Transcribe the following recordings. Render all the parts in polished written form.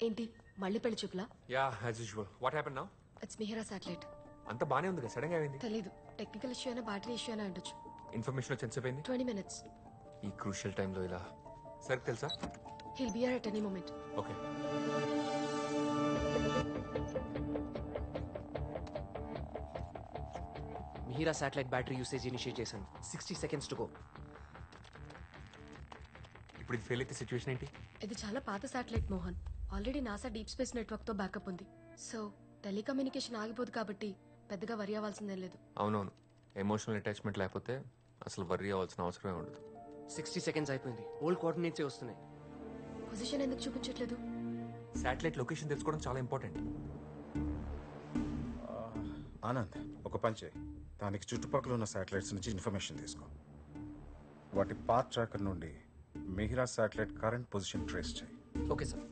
ఏంటి మళ్ళీ పెళ్లి చూపులా? Yeah as usual. What happen now? It's Mihira satellite. అంత బానే ఉంది కదా, సడన్ గా అయింది. తెలీదు, టెక్నికల్ ఇష్యూ అయినా బ్యాటరీ ఇష్యూ అయినా ఉండొచ్చు. ఇన్ఫర్మేషన్ వచ్చి ఎంతసేపు 20 minutes. ఈ క్రూషియల్ టైంలో ఇలా సర్ తెలుసా? He'll be here at any moment. Okay. Mihira satellite battery usage initiate చేశాను. 60 seconds టు గో. ఇప్పుడు ఇది ఫెయిల్ అయితే సిచ్యువేషన్ ఏంటి? ఇది చాలా పాత satellite Mohan. Already NASA deep space network తో బ్యాకప్ ఉంది. సో టెలికమ్యూనికేషన్ ఆగిపోదు కాబట్టి పెద్దగా వరి అవ్వాల్సిందేం లేదు. అవునవును, ఎమోషనల్ అటాచ్మెంట్ లేకపోతే అసలు వర్రీ అవ్వాల్సిన అవసరమే ఉండదు. 60 seconds అయిపోయింది. ఓల్డ్ కోఆర్డినేట్స్ వస్తున్నాయి. పొజిషన్ ఎందుకు చూపించట్లేదు? శాటిలైట్ లొకేషన్ తెలుసుకోవడం చాలా ఇంపార్టెంట్. ఆనంద్, ఒక పని చేయి. దానికి చుట్టుపక్కల ఉన్న శాటిలైట్స్ నుంచి ఇన్ఫర్మేషన్ తీసుకో. వాటి పాత్ ట్రాకర్ నుండి Mihira satellite current position trace చేయి. Okay sir.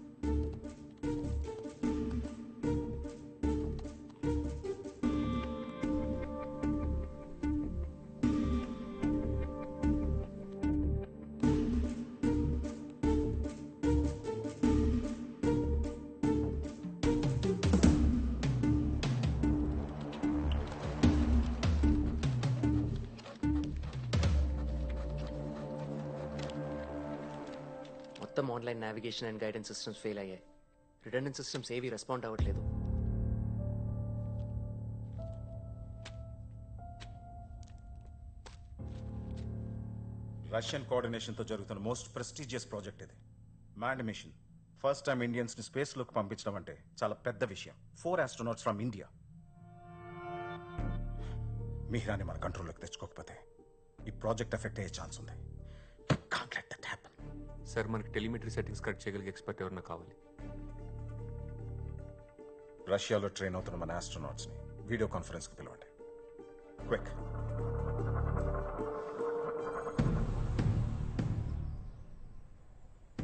మొత్తం online navigation and guidance systems fail అయ్యాయి. రిటర్నింగ్ సిస్టమ్స్ ఏవి రెస్పాండ్ అవ్వట్లేదు. రష్యన్ కోఆర్డినేషన్ తో జరుగుతున్న మోస్ట్ ప్రెస్టీజియస్ ప్రాజెక్ట్ ఇది. Manned mission. First time Indians ని స్పేస్ లోకి పంపించడం అంటే చాలా పెద్ద విషయం. 4 astronauts ఫ్రమ్ ఇండియా. మిహిరాని మన కంట్రోల్లోకి తెచ్చుకోకపోతే ఈ ప్రాజెక్ట్ ఎఫెక్ట్ అయ్యే ఛాన్స్ ఉంది. Can't let that happen. Sir, మనకి టెలిమెట్రీ సెట్టింగ్స్ కరెక్ట్ చేయగలిగే ఎక్స్పర్ట్ ఎవరన్నా కావాలి. రష్యాలో ట్రైన్ అవుతున్న మన ఆస్ట్రోనాట్స్ ని వీడియో కాన్ఫరెన్స్ కు పిలవండి. Quick.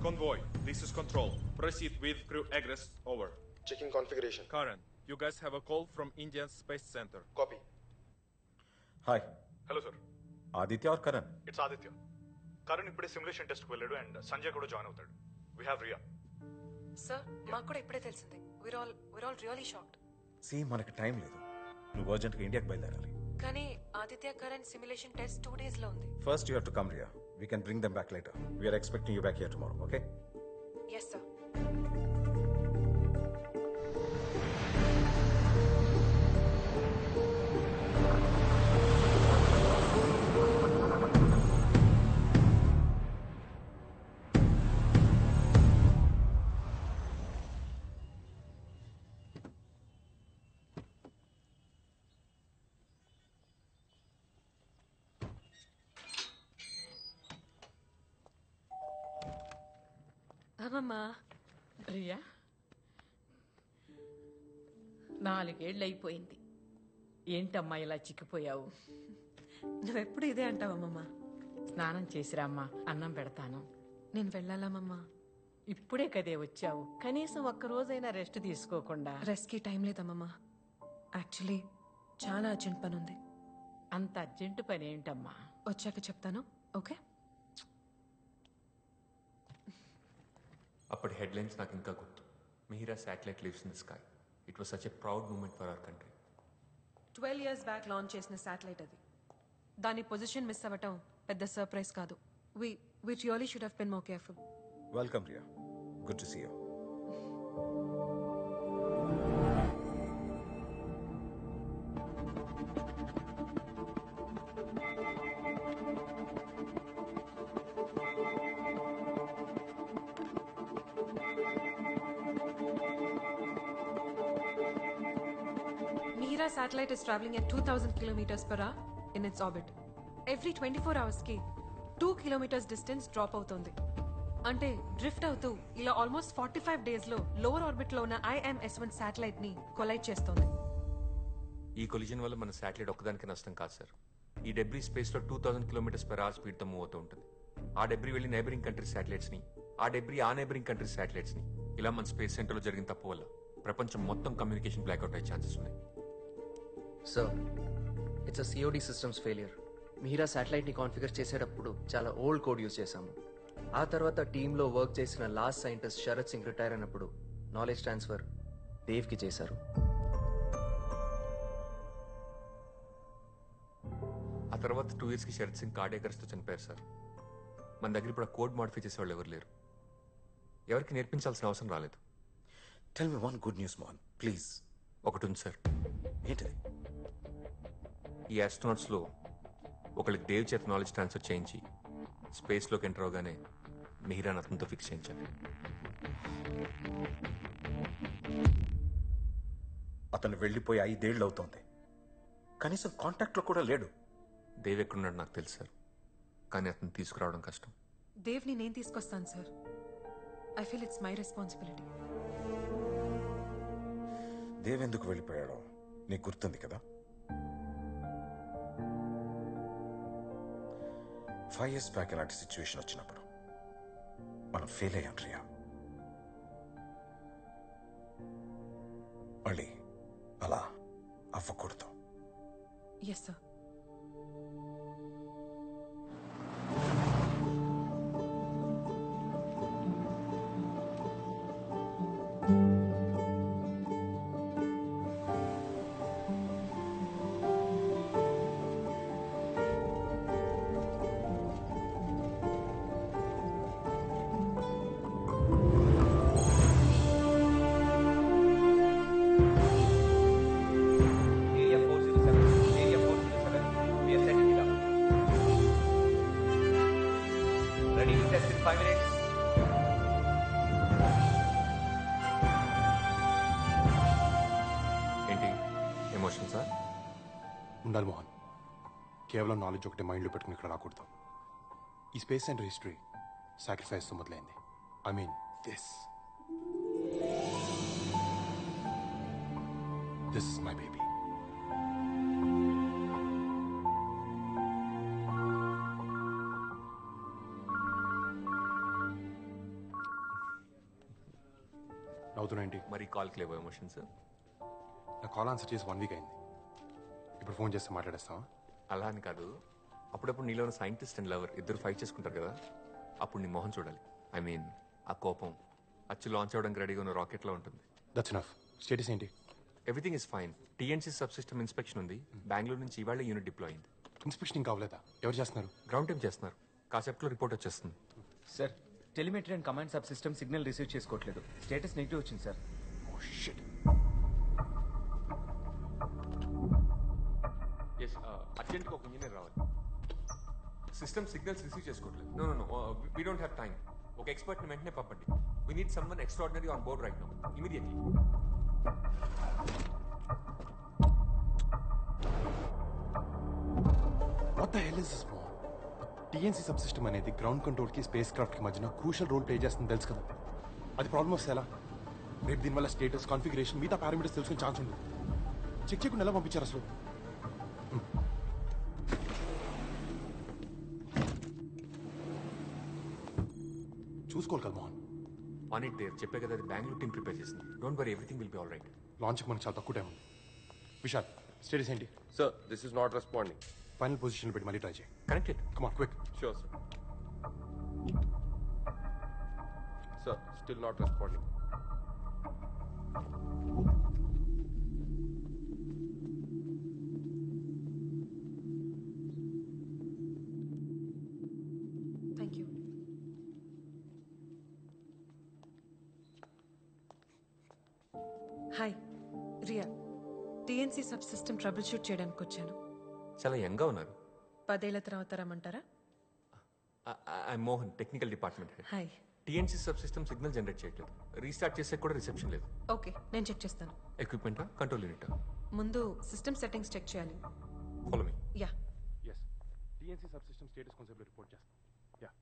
Convoy, this is Control. Proceed with crew egress, over. Checking configuration. Karen, you guys have a call from Indian Space Center. Copy. Hi. Hello sir, Aditya or Karan? It's Aditya. Karan ఇప్పుడే simulation టెస్ట్కి వెళ్ళాడు and Sanjay కూడా join అవుతాడు. We have Riya. Sir, మాకు కూడా ఇప్పుడే తెలిసింది. we're all really shocked. మనకి టైం లేదు. నువ్వు అర్జెంట్గా ఇండియాకి బయలుదేరాలి. కానీ Aditya current simulation test 2 days లో ఉంది. First you have to come Riya. We can bring them back later. We are expecting you back here tomorrow. Okay? Yes sir. అమ్మమ్మా. రియా, 4 ఏళ్ళు అయిపోయింది. ఏంటమ్మా ఇలా చిక్కిపోయావు? నువ్వెప్పుడు ఇదే అంటావమ్మమ్మా. స్నానం చేసిరామ్మా, అన్నం పెడతాను. నేను వెళ్ళాలమ్మమ్మా. ఇప్పుడే కదే వచ్చావు, కనీసం ఒక్కరోజైనా రెస్ట్ తీసుకోకుండా. రెస్ట్కి టైం లేదమ్మమ్మా. యాక్చువల్లీ చాలా అర్జెంట్ పని ఉంది. అంత అర్జెంటు పని ఏంటమ్మా? వచ్చాక చెప్తాను. ఓకే? అప్పటి హెడ్లైన్స్ నాకు ఇంకా గుర్తు. Mihira satellite lives in the sky. It was such a proud moment for our country. 12 years back launch చేసిన శాటిలైట్ అది. దాని పొజిషన్ మిస్ అవ్వటం పెద్ద సర్ప్రైజ్ కాదు. we really should have been more careful. Welcome Riya. Good to see you. Mihira satellite is traveling at 2000 kilometers per hour in its orbit. Every 24 hours ki 2 kilometers distance drop అవుతుంది. అంటే drift అవుతూ ఇలా almost 45 days లో lower orbit లో ఉన్న IMS-1 satellite ని collide చేస్తోంది. ఈ కొలిజన్ వల్ల మన శాటిలైట్ ఒక్కదానికి నష్టం కాదు సార్. ఈ డెబ్రీ స్పేస్ లో 2000 km/h స్పీడ్ తో మూవ్ అవుతూ ఉంటుంది. ఆ డెబ్రీ వెళ్ళి నైబరింగ్ కంట్రీస్ శాటిలైట్స్ ని, ఆ డెబ్రీ ఆ నైబరింగ్ కంట్రీస్ శాటిలైట్స్ ని, ఇలా మన స్పేస్ సెంటర్ లో జరిగిన తప్పు వల్ల ప్రపంచం మొత్తం కమ్యూనికేషన్ బ్లాక్అవుట్ అయ్యే ఛాన్సెస్ ఉన్నాయి. Sir, it's a COD systems failure. Mihira శాటిలైట్ని కాన్ఫిగర్ చేసేటప్పుడు చాలా ఓల్డ్ కోడ్ యూజ్ చేశాము. ఆ తర్వాత టీంలో వర్క్ చేసిన last scientist Sharath Singh retire అయినప్పుడు నాలెడ్జ్ ట్రాన్స్ఫర్ దేవ్కి చేశారు. ఆ తర్వాత 2 yearsకి శరత్ సింగ్ కార్డియాక్ అరెస్ట్తో చనిపోయారు సార్. మన దగ్గర ఇప్పుడు ఆ కోడ్ మాడిఫై చేసేవాళ్ళు ఎవరు లేరు. ఎవరికి నేర్పించాల్సిన అవసరం రాలేదు. Tell me one good news Mohan please. ఒకటి ఉంది సార్. ఏంటిది? ఈ ఆస్ట్రోనాట్స్లో ఒకళ్ళకి దేవ్ చేత నాలెడ్జ్ ట్రాన్స్ఫర్ చేయించి స్పేస్లోకి ఎంటర్ అవగానే మిహిరాన్ అతనితో ఫిక్స్ చేయించాలి. అతను వెళ్ళిపోయి 5 ఏళ్ళు అవుతోంది, కనీసం కాంటాక్ట్లో కూడా లేడు. దేవ్ ఎక్కడున్నాడు నాకు తెలుసు సార్, కానీ అతను తీసుకురావడం కష్టం. దేవ్ని నేను తీసుకొస్తాను sir. I feel it's my responsibility. Dev ఎందుకు వెళ్ళిపోయాడో నీకు గుర్తుంది కదా? 5 years బ్యాక్ ఇలాంటి సిచ్యువేషన్ వచ్చినప్పుడు మనం ఫెయిల్ అయ్యాం రియా. మళ్ళీ అలా అవ్వకూడదు. Yes sir. ఏంటి ఎమోషన్ సార్? ఉండాలి మోహన్. కేవలం నాలెడ్జ్ ఒకటి మైండ్లో పెట్టుకుని ఇక్కడ రాకూడదు. ఈ స్పేస్ సెంటర్ హిస్టరీ సాక్రిఫైస్తో మొదలైంది. I mean this is my baby. నవ్వుతున్నా ఏంటి? మరి కాల్కి లేవో ఎమోషన్ సార్? నా కాల్ ఆన్సర్ చేసి 1 week అయింది. ఇప్పుడు ఫోన్ చేస్తే మాట్లాడేస్తావా? అలా అని కాదు, అప్పుడప్పుడు నీలో ఉన్న సైంటిస్ట్ అండ్ లవర్ ఇద్దరు ఫైట్ చేసుకుంటారు కదా, అప్పుడు నీ మొహం చూడాలి. ఐ మీన్ ఆ కోపం అచ్చు లాంచ్ అవ్వడానికి రెడీగా ఉన్న రాకెట్లో ఉంటుంది. That's enough. స్టేటస్ ఏంటి? Everything is fine. TNC sub system inspection ఉంది. బెంగళూరు నుంచి ఇవాళ యూనిట్ డిప్లాయ్ అయింది. ఇన్స్పెక్షన్ ఇంకా అవ్వలేదా? ఎవరు చేస్తున్నారు? గ్రౌండ్ టైం చేస్తున్నారు. కాసేపట్లో రిపోర్ట్ వచ్చేస్తుంది. Sir, telemetry and command subsystem signal receive చేసుకోవట్లేదు. స్టేటస్ నెగిటివ్ వచ్చింది సార్. Oh shit. ఎస్, అర్జెంట్గా ఒక ఇంజనీర్ రావాలి. సిస్టమ్ సిగ్నల్స్ రిసీవ్ చేసుకోవట్లేదు. No no no, we don't have time. ఒక ఎక్స్పర్ట్ని వెంటనే పంపండి. We need someone extraordinary on board right now, immediately. What the hell is this Mohan? TNC sub system అనేది ground కంట్రోల్కి స్పేస్ క్రాఫ్ట్కి మధ్యన క్రూషల్ రోల్ ప్లే చేస్తుంది తెలుసు కదా. అది ప్రాబ్లమ్ వస్తే ఎలా? రేపు దీనివల్ల స్టేటస్, కాన్ఫిగరేషన్, మిగతా పారామీటర్స్ తెలుసుకునే ఛాన్స్ ఉండదు. చెక్ చేయకుండా ఎలా పంపించారు అసలు? చూసుకోవాలి కదా మోహన్. On it Dev. చెప్పే కదా, అది బెంగళూరు టీం ప్రిపేర్ చేసింది. Don't worry, everything will be all right. లాంచ్కి మనకు చాలా తక్కువ టైం ఉంది. విశాల్, స్టేటస్ ఏంటి? Sir, this is not responding. Final పొజిషన్లో పెట్టి మళ్ళీ ట్రై చేయి. Connected. Come on quick. Sure, sir. Sir, still not responding. Thank you. Hi, Riya. TNC sub system troubleshoot చేయడానికి వచ్చాను. చాలా యంగ్గా ఉన్నారు. 10 ఏళ్ల తర్వాత రమ్మంటారా? I Mohan, technical department head. Hi. TNC sub system signal generate చేయట్లేదు. రీస్టార్ట్ చేసే కూడా రిసెప్షన్ లేదు. ఓకే, నేను చెక్ చేస్తాను. ఎక్విప్మెంటా, కంట్రోల్ యూనిటా? ముందు సిస్టమ్ సెట్టింగ్స్ చెక్ చేయాలి. Follow me. Yeah. Yes, TNC sub system status కాన్సెప్ట్లో రిపోర్ట్ చేస్తాం. Yeah.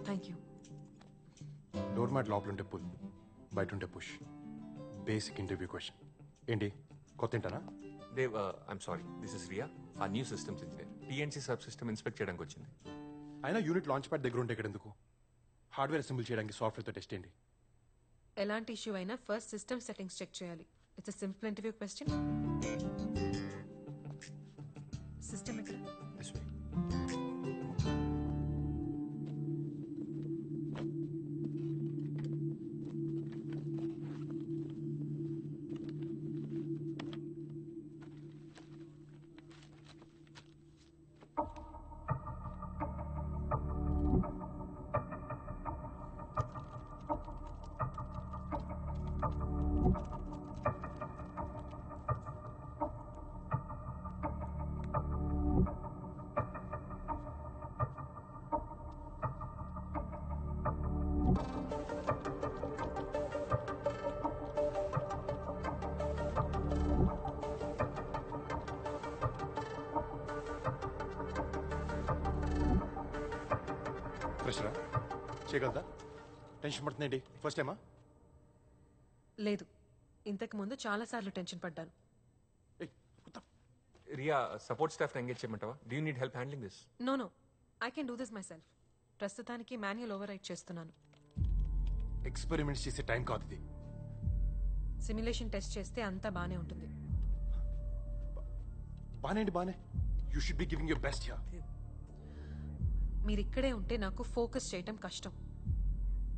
Thank you. Door mat లోపల ఉంటే పుల్, బయట ఉంటే పుష్. Basic interview question. ఏంటి కొత్త ఏంటనా? Dev, I'm sorry, this is Riya, a new systems engineer. TNC sub system inspect చేయడానికి వచ్చింది. అయినా యూనిట్ లాంచ్ ప్యాడ్ దగ్గర ఉంటే ఇక్కడ ఎందుకు? హార్డ్వేర్ అసెంబుల్ చేయడానికి సాఫ్ట్వేర్తో టెస్ట్ ఏంటి? ఎలాంటి ఇష్యూ అయినా ఫస్ట్ సిస్టమ్ సెట్టింగ్స్ చెక్ చేయాలి. It's a simple interview question. System ఎక్కడ? This way. ప్రెషరా చేయగలదా? టెన్షన్ పడుతుందండి. ఫస్ట్ టైమా? లేదు, ఇంతకు ముందు చాలా సార్లు టెన్షన్ పడ్డాను. రియా, సపోర్ట్ స్టాఫ్ ఎంగేజ్ చేయమంటావా? Do you need help handling this? No no, I can do this myself. ప్రస్తుతానికి మాన్యువల్ ఓవర్ రైట్ చేస్తున్నాను. ఎక్స్పెరిమెంట్స్ చేసే టైం కాదు ఇది. సిమ్యులేషన్ టెస్ట్ చేస్తే అంతా బానే ఉంటుంది. బానే you should be giving your best here. మీరు ఇక్కడే ఉంటే నాకు ఫోకస్ చేయటం కష్టం.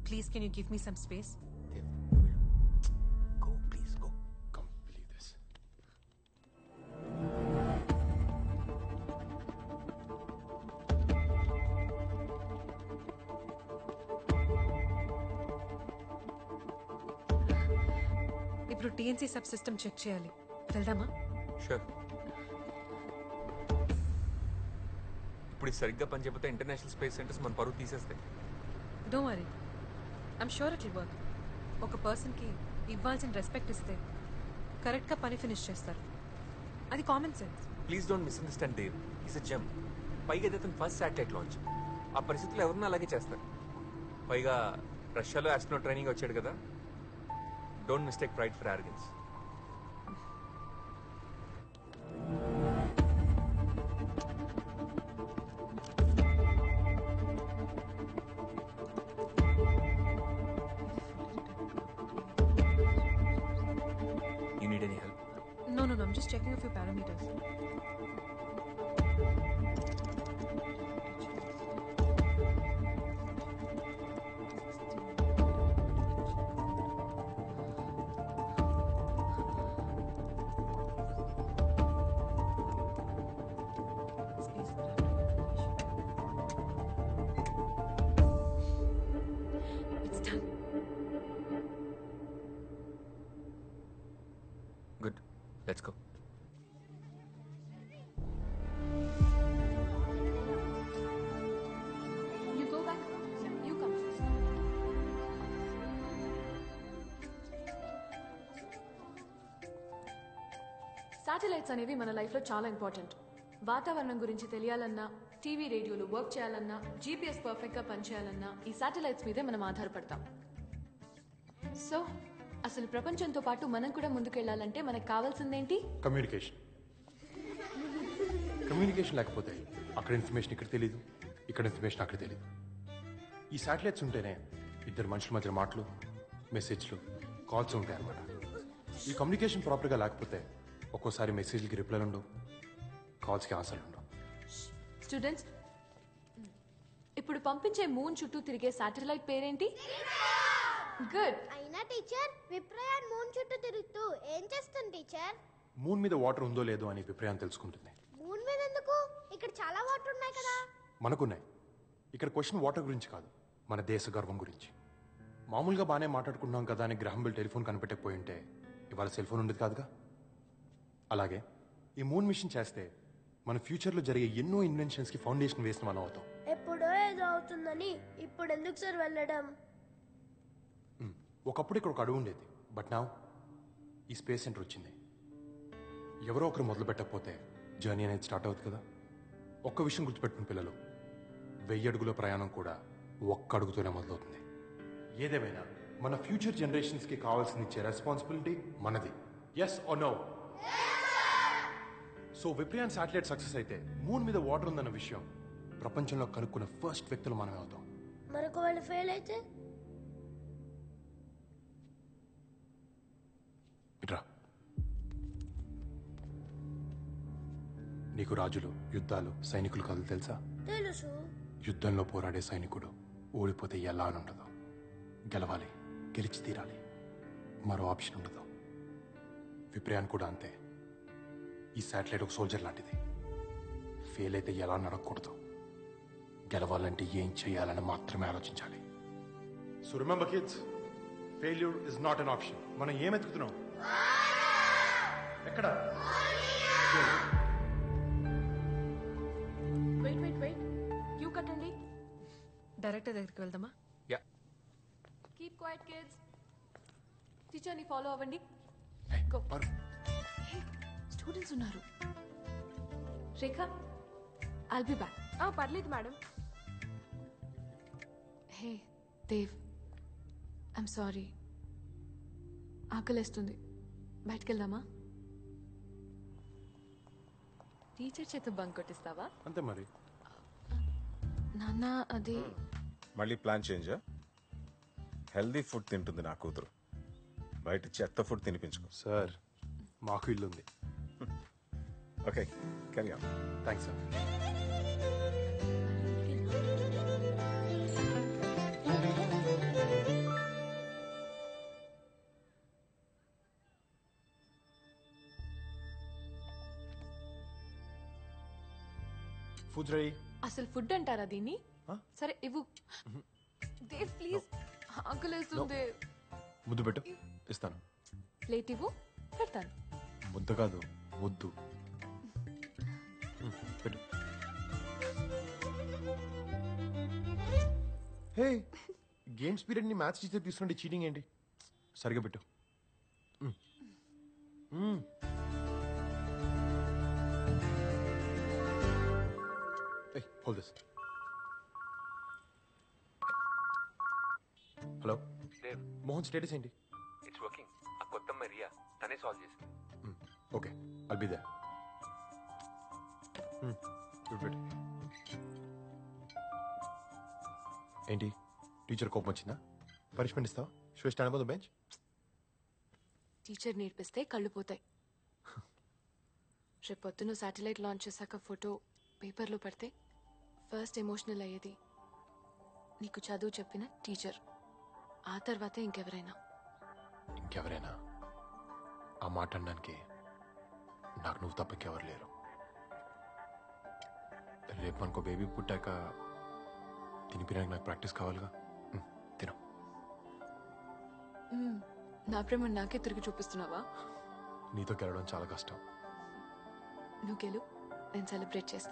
Please can you give me some space? Go, please, go. Come, believe this. ఇప్పుడు టీఎన్సీ సబ్ సిస్టమ్ చెక్ చేయాలి. వెళ్దామా? షూర్. ఇప్పుడు ఇది సరిగ్గా పనిచేయకపోతే ఇంటర్నేషనల్ స్పేస్ సెంటర్స్ మన పరువు తీసేస్తాయి. Don't worry, I'm sure it will work. ఒక పర్సన్కి ఇవ్వాల్సిన రెస్పెక్ట్ ఇస్తే కరెక్ట్గా పని ఫినిష్ చేస్తారు. అది common sense. Please don't misunderstand Dev. Is a gem. పైగా ఇది అతను ఫస్ట్ శాటిలైట్ లాంచ్. ఆ పరిస్థితుల్లో ఎవరన్నా అలాగే చేస్తారు. పైగా రష్యాలో ఆస్ట్రోనాట్ ట్రైనింగ్ వచ్చాడు కదా. Don't mistake pride for organs. You need any help? No, I'm just checking a few parameters. It's done. Good. Let's go. You go back. You come first. Satellites అనేవి మన లైఫ్లో చాలా ఇంపార్టెంట్. వాతావరణం గురించి తెలియాలన్నా, TV రేడియోలు work చేయాలన్నా, GPS పర్ఫెక్ట్గా పనిచేయాలన్నా ఈ satellites మీదే మనం ఆధారపడతాం. సో అసలు ప్రపంచంతో పాటు మనం కూడా ముందుకెళ్లాలంటే మనకు కావాల్సిందేంటి? కమ్యూనికేషన్. కమ్యూనికేషన్ లేకపోతే అక్కడ ఇన్ఫర్మేషన్ ఇక్కడ తెలియదు, ఇక్కడ ఇన్ఫర్మేషన్ అక్కడ తెలియదు. ఈ శాటిలైట్స్ ఉంటేనే ఇద్దరు మనుషుల మధ్య మాటలు, మెసేజ్లు, కాల్స్ ఉంటాయి అన్నమాట. ఈ కమ్యూనికేషన్ ప్రాపర్గా లేకపోతే ఒక్కోసారి మెసేజ్లకి రిప్లైలు ఉండవు, కాల్స్కి ఆన్సర్లు ఉండవు. స్టూడెంట్స్, ఇప్పుడు పంపించే మూన్ చుట్టూ తిరిగే శాటిలైట్ పేరేంటి? గుడ్. అయినా టీచర్, విప్రయాన్ మూన్ చుట్టూ తిరుగుతూ ఏం చేస్తుంది టీచర్? మూన్ మీద వాటర్ ఉందో లేదో అని విప్రయాణం తెలుసుకుంటుంది. మూన్ మీద ఎందుకు? ఇక్కడ చాలా వాటర్ ఉన్నాయి కదా. మనకున్నాయి. ఇక్కడ క్వశ్చన్ వాటర్ గురించి కాదు, మన దేశ గర్వం గురించి. మామూలుగా బాగానే మాట్లాడుకున్నాం కదా అని గ్రహం బెల్ టెలిఫోన్ కనిపెట్టకపోయి ఉంటే ఇవాళ సెల్ ఫోన్ ఉండేది కాదుగా. అలాగే ఈ మూన్ మిషన్ చేస్తే మన ఫ్యూచర్లో జరిగే ఎన్నో ఇన్వెన్షన్స్కి ఫౌండేషన్ వేసిన మనం అవుతాం. ఎప్పుడో ఏదో అవుతుందని ఇప్పుడు ఎందుకు సార్ వెళ్ళడం? ఒకప్పుడు ఇక్కడ ఒక అడుగు ఉండేది, బట్ నా ఈ స్పేస్ సెంటర్ వచ్చింది. ఎవరో ఒకరు మొదలు పెట్టకపోతే జర్నీ అనేది స్టార్ట్ అవుతుంది కదా. ఒక్క విషయం గుర్తుపెట్టుకుని పిల్లలు, 1000 అడుగుల ప్రయాణం కూడా ఒక్క అడుగుతోనే మొదలవుతుంది. ఏదేమైనా మన ఫ్యూచర్ జనరేషన్స్కి కావాల్సింది ఇచ్చే రెస్పాన్సిబిలిటీ మనది. Yes or no? So Viprayan satellite success అయితే మూన్ మీద వాటర్ ఉందన్న విషయం ప్రపంచంలో కనుక్కున్న ఫస్ట్ వ్యక్తులు మనమే అవుతాం. మరొక వాళ్ళు ఫెయిల్ అయితే నీకు రాజులు యుద్ధాలు సైనికులు కథలు తెలుసా? తెలుసు. యుద్ధంలో పోరాడే సైనికుడు ఓడిపోతే ఎలా అని ఉండదు, గెలవాలి, గెలిచి తీరాలి, మరో ఆప్షన్ ఉండదు. విప్రయాన్ కూడా అంతే. ఈ శాటిలైట్ ఒక సోల్జర్ లాంటిది. ఫెయిల్ అయితే ఎలా నడకూడదు, గెలవాలంటే ఏం చేయాలని మాత్రమే ఆలోచించాలి. So remember kids, failure is not an option. మనం ఏం ఎత్తుకుతున్నాం? ఎక్కడ? వెయిట్ క్యూ కట్టండి. డైరెక్టర్ దగ్గరికి వెళ్దామా? యా. Keep quiet kids. టీచర్ని ఫాలో అవ్వండి. స్టూడెంట్స్ ఉన్నారు. Rekha, I'll be back. పర్లేదు madam. Hey Dev, I'm sorry. ఆకలేస్తుంది, బయటికి వెళ్దామా? టీచర్ చేత బంక్ కొట్టిస్తావా? అంతే మరి. నాన్న అది మళ్ళీ ప్లాన్ చేంజా? హెల్దీ ఫుడ్ తింటుంది నా కూతురు, బయట చెత్త ఫుడ్ తినిపించుకో. సార్, మాకు ఇల్లు ఉంది. Okay, carry on. Thanks sir. Food ready. అసలు ఫుడ్ అంటారా దీన్ని? సరే ఇవ్వు. దేవ్ ప్లీజ్, ఆకలేస్తుంది. ముద్దు పెట్టు, ఇస్తాను. ప్లేట్ ఇవ్వు, పెడతాను. ముద్ద కాదు, ముద్దు. పెట్టు. హే, గేమ్స్ పీరియడ్ ని మ్యాథ్స్ టీచర్ తీసుకుంటే చీటింగ్ ఏంటి? సరిగా పెట్టు. Hold this. Hello Mohan, status ఏంటి? It's working. ఆ కొత్త మరియా తనే సాల్వ్ చేసింది. Okay, I'll be there. Good. ఏంటి, టీచర్ కోపం వచ్చిందా? పనిష్మెంట్ ఇస్తావా? So stand up the bench. Teacher నేర్పిస్తే కళ్ళు పోతాయి. రేపు పొద్దున శాటిలైట్ లాంచ్ చేశాక ఫోటో పేపర్లో పడితే ఫస్ట్ ఎమోషనల్ అయ్యేది నీకు చదువు చెప్పిన టీచర్, ఆ తర్వాతే ఇంకెవరైనా. ఇంకెవరైనా? ఆ మాట అనడానికి నాకు నువ్వు తప్ప ఇంకెవరు లేరు. రేపు మనకు బేబీ పుట్టాక తినిపించడానికి నాకు ప్రాక్టీస్ కావాలిగా. తిను. నా ప్రేమ నాకే తిరిగి చూపిస్తున్నావా? నీతో గెలవడం చాలా కష్టం. నువ్వు గెలు, నేను సెలబ్రేట్ చేస్తా.